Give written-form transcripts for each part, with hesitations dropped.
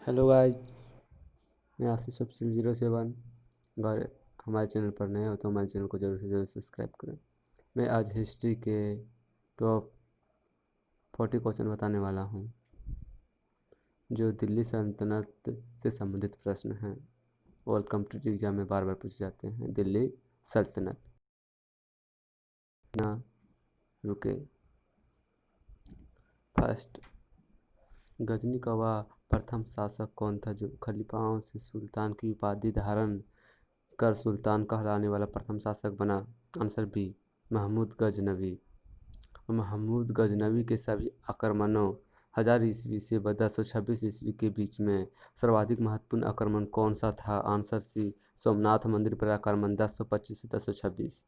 Hello guys, मैं आशीष अफसल 07। अगर हमारे चैनल पर नए हो तो हमारे चैनल को ज़रूर से ज़रूर सब्सक्राइब करें। मैं आज हिस्ट्री के टॉप 40 क्वेश्चन बताने वाला हूं, जो दिल्ली सल्तनत से संबंधित प्रश्न हैं और कॉम्पिटिटिव एग्जाम में बार बार पूछे जाते हैं। दिल्ली सल्तनत ना रुके। फर्स्ट, गजनी का वह प्रथम शासक कौन था जो खलीफाओं से सुल्तान की उपाधि धारण कर सुल्तान कहलाने वाला प्रथम शासक बना? Answer B, Mahmud Ghaznavi. महमूद गजनवी के सभी आक्रमणों 1000 ईस्वी से 1226 ईस्वी के बीच में सर्वाधिक महत्वपूर्ण आक्रमण कौन सा था? आंसर सी, सोमनाथ मंदिर पर आक्रमण 1025 से 1026।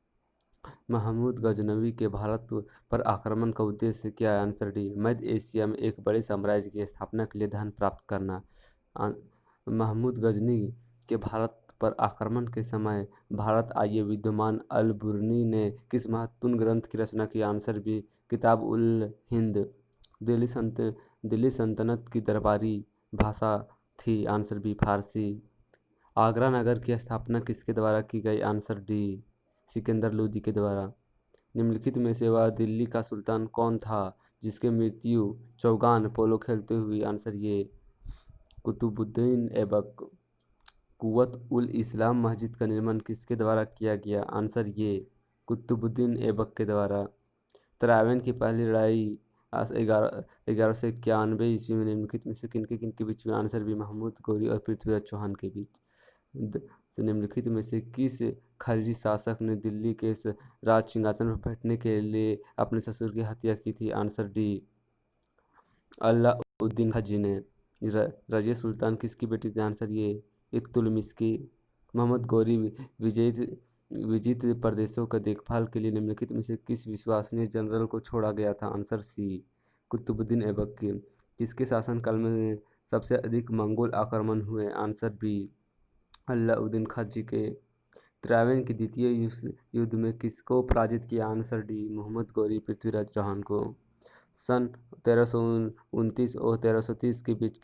महमूद गजनवी के भारत पर आक्रमण का उद्देश्य क्या है? आंसर डी, मध्य एशिया में एक बड़े साम्राज्य की स्थापना के लिए धन प्राप्त करना। महमूद गजनी के भारत पर आक्रमण के समय भारत आए विद्वान अल बुरनी ने किस महत्वपूर्ण ग्रंथ की रचना की? आंसर बी, किताब उल हिंद। दिल्ली सल्तनत की दरबारी भाषा थी? आंसर बी, फारसी। आगरा नगर की स्थापना किसके द्वारा की गई? आंसर डी, सिकंदर लोदी के द्वारा। निम्नलिखित में से वह दिल्ली का सुल्तान कौन था जिसकी मृत्यु चौगान पोलो खेलते हुई? आंसर ये, कुतुबुद्दीन ऐबक। कुव्वत उल इस्लाम मस्जिद का निर्माण किसके द्वारा किया गया? आंसर ये, कुतुबुद्दीन ऐबक के द्वारा। तराइन की पहली लड़ाई 1191 ईस्वी में निम्नलिखित में से किनके बीच में? आंसर भी, महमूद गौरी और पृथ्वीराज चौहान के बीच। निम्नलिखित में से किस खलजी शासक ने दिल्ली के राज सिंहासन पर बैठने के लिए अपने ससुर की हत्या की थी? आंसर डी, अलाउद्दीन खलजी ने। रजिया सुल्तान किसकी बेटी थी? आंसर ये, इल्तुतमिश की। मोहम्मद गौरी विजित प्रदेशों का देखभाल के लिए निम्नलिखित में से किस विश्वसनीय जनरल को छोड़ा गया था? आंसर सी, कुतुबुद्दीन ऐबक के। किसके शासनकाल में सबसे अधिक मंगोल आक्रमण हुए? आंसर बी, अलाउद्दीन खलजी के। तराइन के द्वितीय युद्ध में किसको पराजित किया? आंसर डी, मोहम्मद गौरी पृथ्वीराज चौहान को। सन 1329 और 1330 के बीच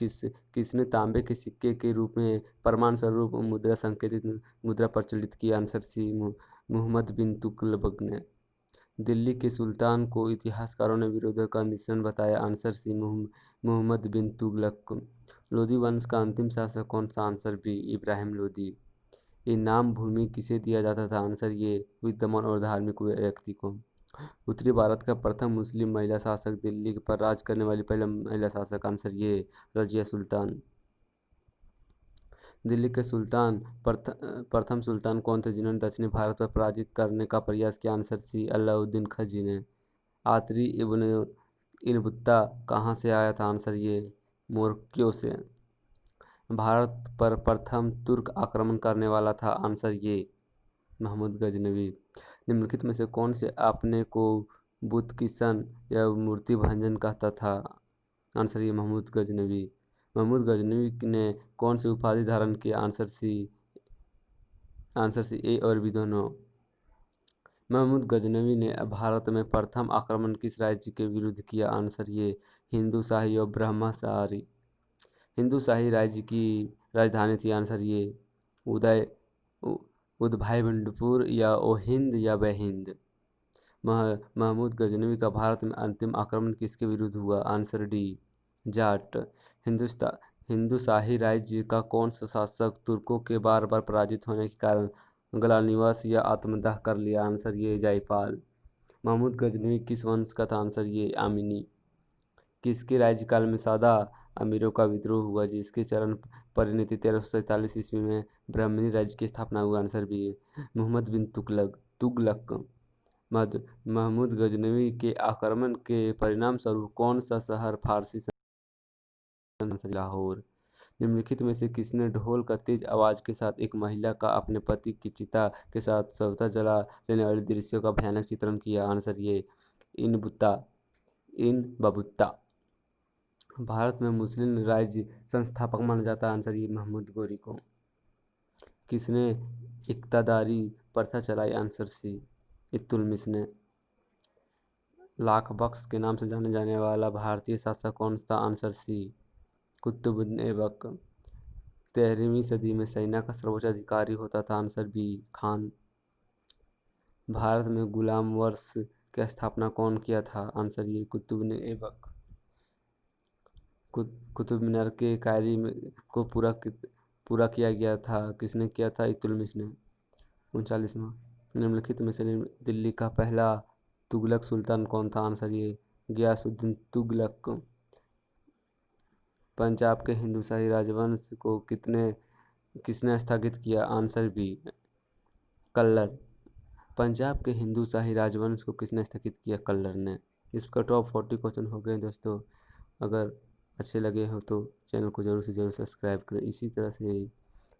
किसने तांबे के सिक्के के रूप में प्रमाण स्वरूप मुद्रा संकेतित मुद्रा प्रचलित की? आंसर सी, मुहम्मद बिन तुगलक ने। दिल्ली के सुल्तान को इतिहासकारों ने विरोधियों का मिश्रण बताया? Answer C, Muhammad bin Tughlaq. लोदी वंश का अंतिम शासक कौन सा? Answer B, Ibrahim Lodi. इनाम भूमि किसे दिया जाता था? आंसर ये, विद्वान और धार्मिक व्यक्ति को। उत्तरी भारत का प्रथम मुस्लिम महिला शासक, दिल्ली पर राज करने वाली पहली महिला शासक? आंसर ये, रजिया सुल्तान। दिल्ली के प्रथम सुल्तान कौन थे जिन्होंने दक्षिणी भारत पर पराजित करने का प्रयास किया? आंसर सी, अलाउद्दीन खलजी ने। आतरी इब्न बत्ता कहाँ से आया था? आंसर ये, मोरक्को से। भारत पर प्रथम तुर्क आक्रमण करने वाला था? आंसर ये, महमूद गजनवी। निम्नलिखित में से कौन से अपने को बुत किशन या मूर्ति भंजन कहता था? आंसर ये, महमूद गजनवी। महमूद गजनवी ने कौन सी उपाधि धारण की? आंसर सी, ए और बी दोनों। महमूद गजनवी ने भारत में प्रथम आक्रमण किस राज्य के विरुद्ध किया? आंसर ये, हिंदू शाही और ब्रह्मशाही। हिंदू शाही राज्य की राजधानी थी? आंसर ये, उदयपुर या ओहिंद या बहिंद। महमूद गजनवी का भारत में अंतिम आक्रमण किसके विरुद्ध हुआ? Answer D, Jat. हिंदू शाही राज्य का कौन सा शासक तुर्कों के बार बार पराजित होने के कारण ग्लानिवास या आत्मदाह कर लिया? आंसर ये, जयपाल। महमूद गजनवी किस वंश का था? आंसर ये, आमिनी। किसके राज्यकाल में सादा अमीरों का विद्रोह हुआ जिसके चरण परिणति 1347 ईस्वी में ब्राह्मणी राज्य की स्थापना हुआ? आंसर भी, मोहम्मद बिन तुगलक। महमूद गजनवी के आक्रमण के परिणाम स्वरूप कौन सा शहर फारसी लाहौर। निम्नलिखित में से किसने ढोल का तेज आवाज के साथ एक महिला का अपने पति की चिता के साथ स्वतः जला लेने वाले दृश्यों का भयानक चित्रण किया? आंसर ये, इन बबूता। भारत में मुस्लिम राज्य संस्थापक माना जाता है? आंसर ये, महमूद गौरी को। किसने इक्तादारी प्रथा चलाई? आंसर सी, इल्तुतमिश ने। लाख बख्श के नाम से जाने जाने वाला भारतीय शासक कौन था? Answer C, Qutubuddin Aibak. 13वीं सदी में सेना का सर्वोच्च अधिकारी होता था, आंसर बी खान। भारत में गुलाम वर्ष की स्थापना कौन किया था, आंसर ये कुतुबुद्दीन ऐबक। कुतुब मीनार के कार्य को पूरा किया गया था, किसने किया था, इल्तुतमिश ने। 39वां, निम्नलिखित में से दिल्ली का पहला तुगलक सुल्तान कौन था, आंसर ये गयासुद्दीन तुगलक। पंजाब के हिंदुशाही राजवंश को किसने स्थगित किया, आंसर बी कल्लर। पंजाब के हिंदुशाही राजवंश को किसने स्थगित किया, कल्लर ने। इसका टॉप 40 क्वेश्चन हो गए दोस्तों। अगर अच्छे लगे हो तो चैनल को ज़रूर से ज़रूर सब्सक्राइब करें। इसी तरह से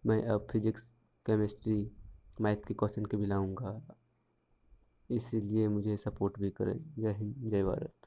मैं अब फिजिक्स, केमिस्ट्री, मैथ के क्वेश्चन के भी लाऊंगा, इसीलिए मुझे सपोर्ट भी करें। जय हिंद, जय भारत।